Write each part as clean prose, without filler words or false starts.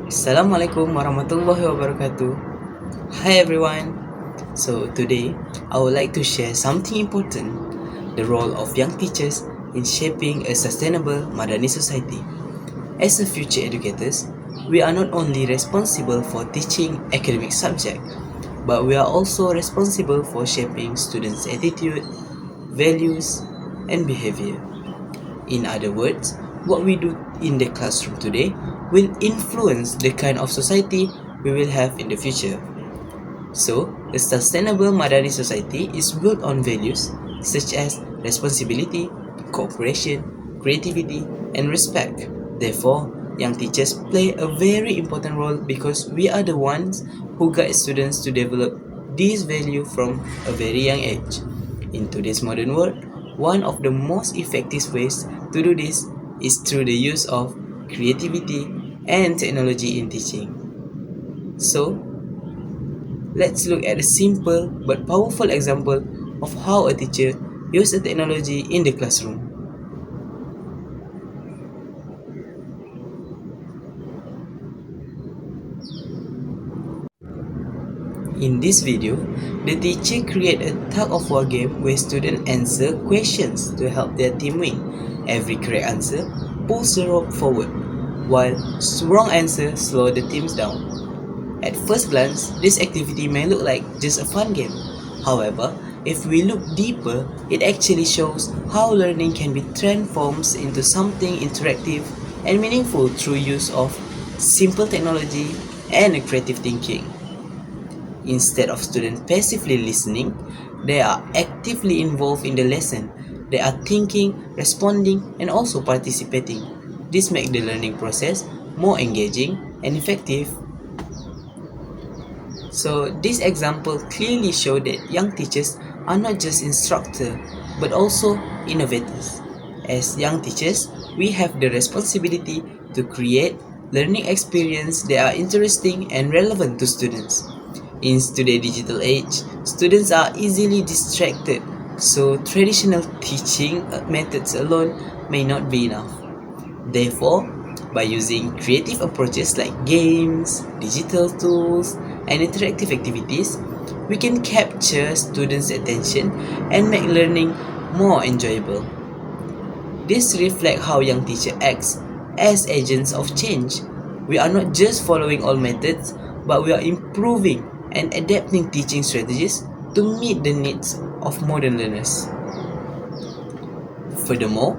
Assalamualaikum warahmatullahi wabarakatuh. Hi everyone. So today I would like to share something important, the role of young teachers in shaping a sustainable Madani society. As a future educators, we are not only responsible for teaching academic subject, but we are also responsible for shaping students' attitude, values, and behavior. In other words, what we do in the classroom today will influence the kind of society we will have in the future. So, a sustainable Madani society is built on values such as responsibility, cooperation, creativity, and respect. Therefore, young teachers play a very important role because we are the ones who guide students to develop these values from a very young age. In today's modern world, one of the most effective ways to do this is through the use of creativity and technology in teaching. So, let's look at a simple but powerful example of how a teacher uses technology in the classroom. In this video, the teacher create a tug of war game where students answer questions to help their team win. Every correct answer pulls the rope forward, while wrong answer slow the teams down. At first glance, this activity may look like just a fun game. However, if we look deeper, it actually shows how learning can be transformed into something interactive and meaningful through use of simple technology and creative thinking. Instead of students passively listening, they are actively involved in the lesson. They are thinking, responding, and also participating. This makes the learning process more engaging and effective. So this example clearly shows that young teachers are not just instructors but also innovators. As young teachers, we have the responsibility to create learning experiences that are interesting and relevant to students. In today's digital age, students are easily distracted, so traditional teaching methods alone may not be enough. Therefore, by using creative approaches like games, digital tools, and interactive activities, we can capture students' attention and make learning more enjoyable. This reflects how young teachers act as agents of change. We are not just following all methods, but we are improving and adapting teaching strategies to meet the needs of modern learners. Furthermore,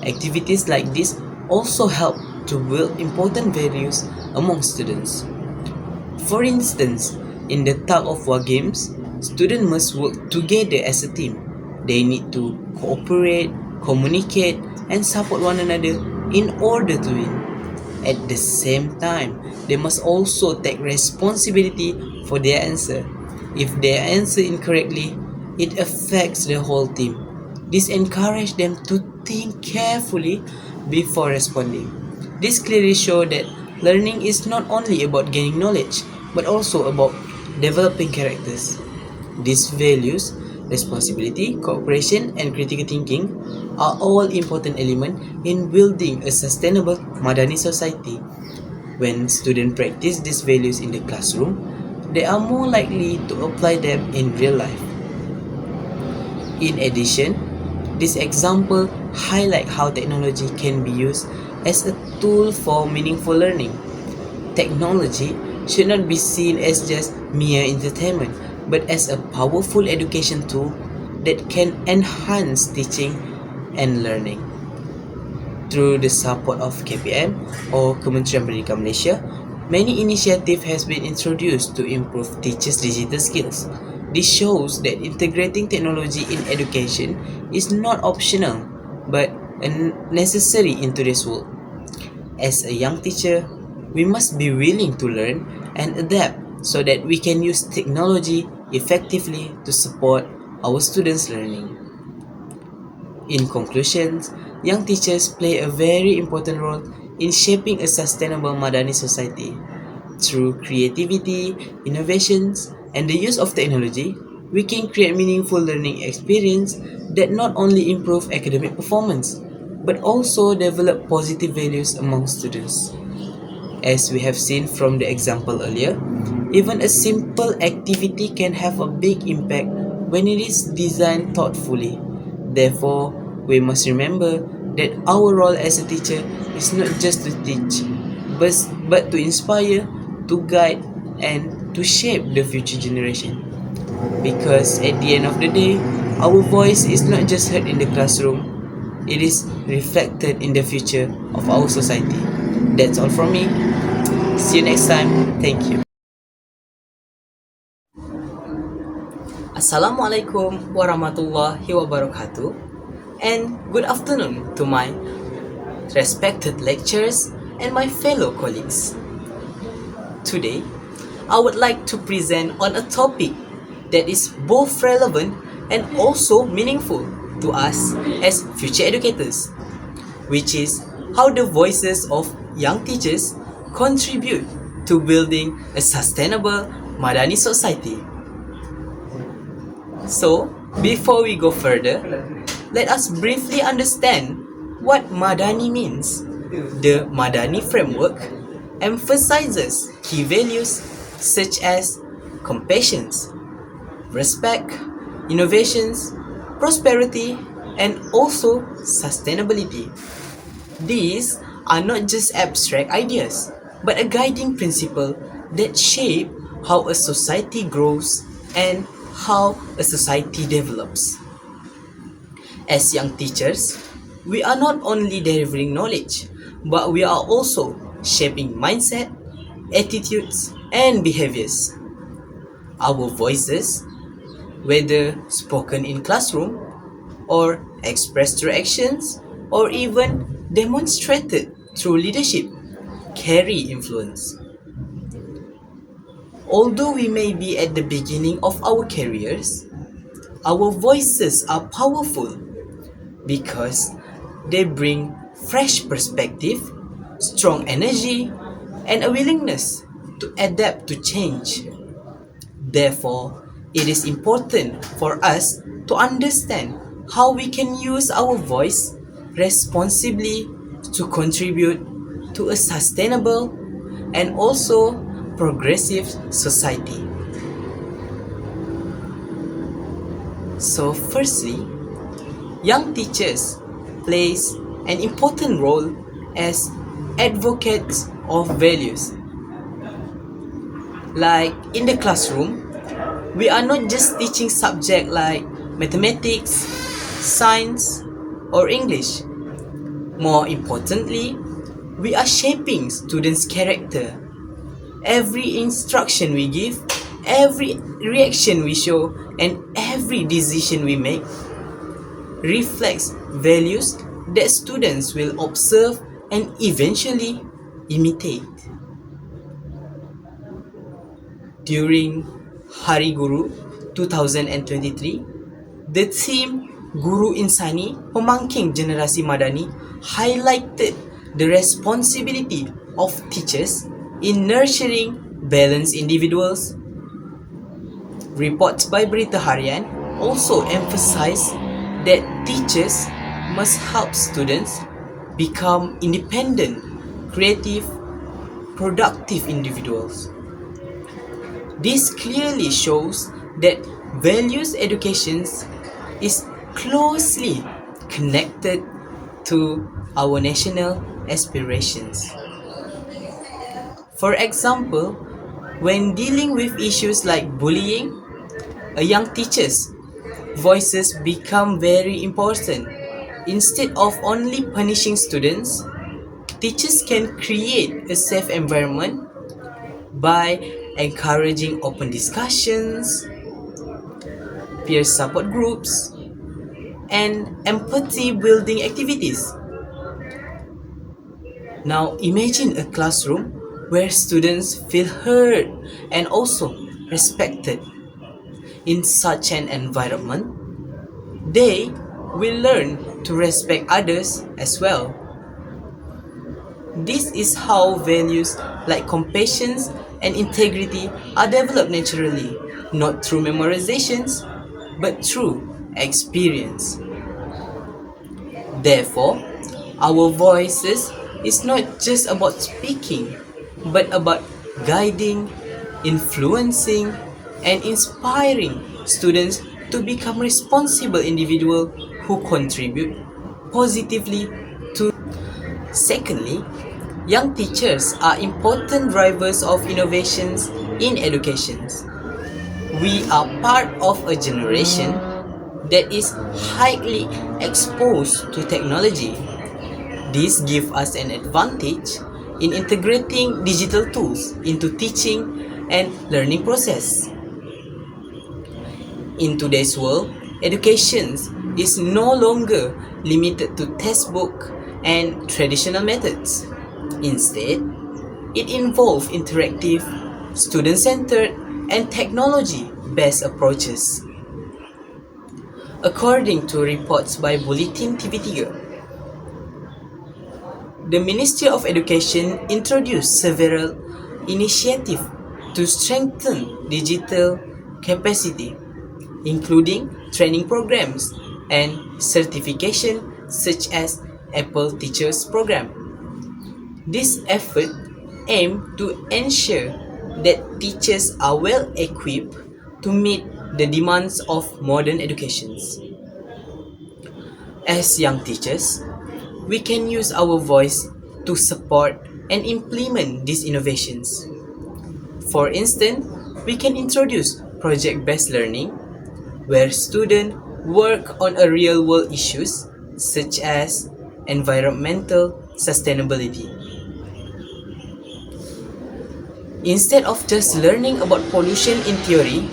activities like this also help to build important values among students. For instance, in the tug of war games, students must work together as a team. They need to cooperate, communicate, and support one another in order to win. At the same time, they must also take responsibility for their answer. If they answer incorrectly, it affects the whole team. This encourages them to think carefully before responding. This clearly shows that learning is not only about gaining knowledge, but also about developing characters. These values, responsibility, cooperation, and critical thinking, are all important elements in building a sustainable Madani society. When students practice these values in the classroom, they are more likely to apply them in real life. In addition, this example highlight how technology can be used as a tool for meaningful learning. Technology should not be seen as just mere entertainment, but as a powerful education tool that can enhance teaching and learning. Through the support of KPM or Kementerian Pendidikan Malaysia, many initiatives has been introduced to improve teachers' digital skills. This shows that integrating technology in education is not optional, but necessary in today's world. As a young teacher, we must be willing to learn and adapt so that we can use technology effectively to support our students' learning. In conclusion, young teachers play a very important role in shaping a sustainable Madani society. Through creativity, innovations, and the use of technology, we can create meaningful learning experience that not only improve academic performance, but also develop positive values among students. As we have seen from the example earlier, even a simple activity can have a big impact when it is designed thoughtfully. Therefore, we must remember that our role as a teacher is not just to teach, but to inspire, to guide, and to shape the future generation. Because at the end of the day, our voice is not just heard in the classroom, it is reflected in the future of our society. That's all from me. See you next time. Thank you. Assalamualaikum warahmatullahi wabarakatuh, and good afternoon to my respected lecturers and my fellow colleagues. Today, I would like to present on a topic that is both relevant and also meaningful to us as future educators, which is how the voices of young teachers contribute to building a sustainable Madani society. So, before we go further, let us briefly understand what Madani means. The Madani framework emphasizes key values such as compassion, respect, innovations, prosperity, and also sustainability. These are not just abstract ideas, but a guiding principle that shape how a society grows and how a society develops. As young teachers, we are not only delivering knowledge, but we are also shaping mindset, attitudes, and behaviors. Our voices, whether spoken in classroom or expressed through actions or even demonstrated through leadership, carry influence. Although we may be at the beginning of our careers, our voices are powerful because they bring fresh perspective, strong energy, and a willingness to adapt to change. Therefore, it is important for us to understand how we can use our voice responsibly to contribute to a sustainable and also progressive society. So firstly, young teachers plays an important role as advocates of values. Like in the classroom, we are not just teaching subjects like mathematics, science, or English. More importantly, we are shaping students' character. Every instruction we give, every reaction we show, and every decision we make reflects values that students will observe and eventually imitate. During Hari Guru 2023, the theme Guru Insani Pemangking Generasi Madani highlighted the responsibility of teachers in nurturing balanced individuals. Reports by Berita Harian also emphasize that teachers must help students become independent, creative, productive individuals. This clearly shows that values education is closely connected to our national aspirations. For example, when dealing with issues like bullying, a young teacher's voices become very important. Instead of only punishing students, teachers can create a safe environment by encouraging open discussions, peer support groups, and empathy building activities. Now imagine a classroom where students feel heard and also respected. In such an environment, they will learn to respect others as well. This is how values like compassion and integrity are developed naturally, not through memorizations, but through experience. Therefore, our voices is not just about speaking, but about guiding, influencing, and inspiring students to become responsible individuals who contribute positively to. Secondly, young teachers are important drivers of innovations in education. We are part of a generation that is highly exposed to technology. This gives us an advantage in integrating digital tools into teaching and learning process. In today's world, education is no longer limited to textbook and traditional methods. Instead, it involves interactive, student-centered, and technology-based approaches. According to reports by Bulletin TV3, the Ministry of Education introduced several initiatives to strengthen digital capacity, including training programs and certification such as Apple Teachers Program. This effort aims to ensure that teachers are well equipped to meet the demands of modern education. As young teachers, we can use our voice to support and implement these innovations. For instance, we can introduce project-based learning, where students work on a real-world issues such as environmental sustainability. Instead of just learning about pollution in theory,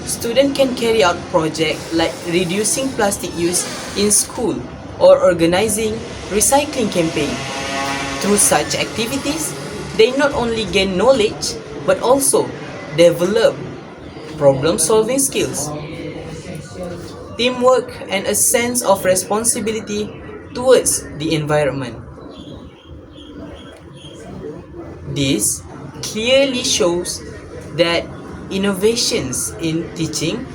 students can carry out projects like reducing plastic use in school or organizing recycling campaign. Through such activities, they not only gain knowledge but also develop problem-solving skills, teamwork, and a sense of responsibility towards the environment. This clearly shows that innovations in teaching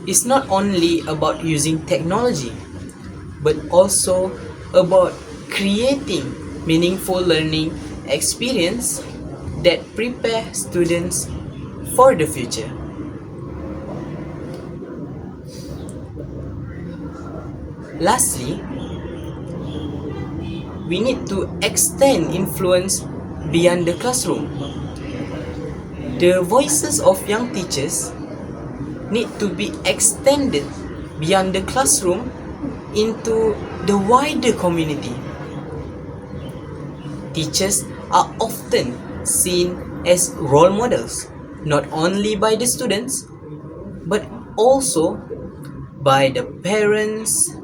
is not only about using technology but also about creating meaningful learning experience that prepare students for the future. Lastly, we need to extend influence beyond the classroom. The voices of young teachers need to be extended beyond the classroom into the wider community. Teachers are often seen as role models, not only by the students, but also by the parents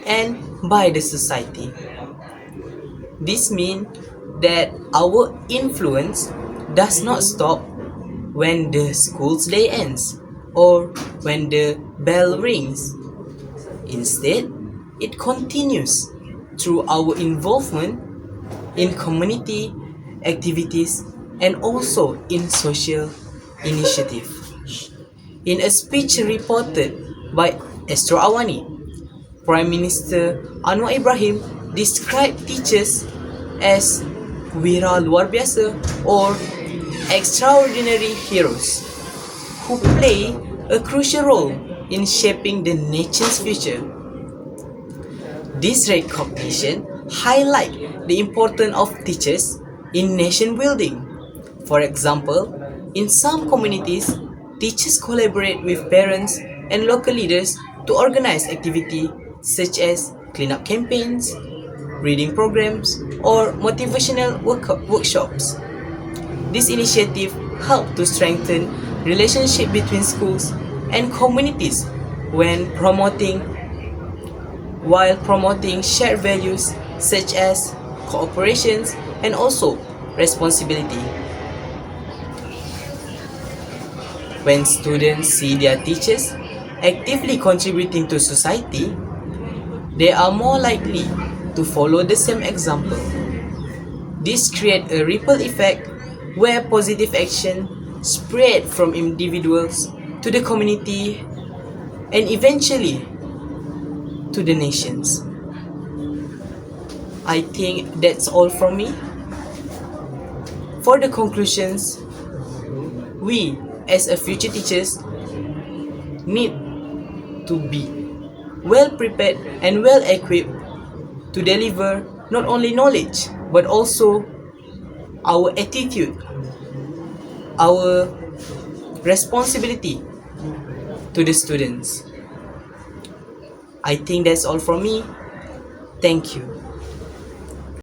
and by the society. This means that our influence does not stop when the school's day ends or when the bell rings. Instead, it continues through our involvement in community activities and also in social initiative. In a speech reported by Esther Awani, Prime Minister Anwar Ibrahim described teachers as wira luar biasa or extraordinary heroes who play a crucial role in shaping the nation's future. This recognition highlights the importance of teachers in nation building. For example, in some communities, teachers collaborate with parents and local leaders to organize activities such as cleanup campaigns, reading programs, or motivational workshops. This initiative helps to strengthen relationship between schools and communities while promoting shared values such as cooperation and also responsibility. When students see their teachers actively contributing to society, they are more likely to follow the same example. This creates a ripple effect where positive action spread from individuals to the community and eventually to the nations. I think that's all from me. For the conclusions, we as a future teachers need to be well prepared and well equipped to deliver not only knowledge but also our attitude, our responsibility to the students. I think that's all from me. Thank you.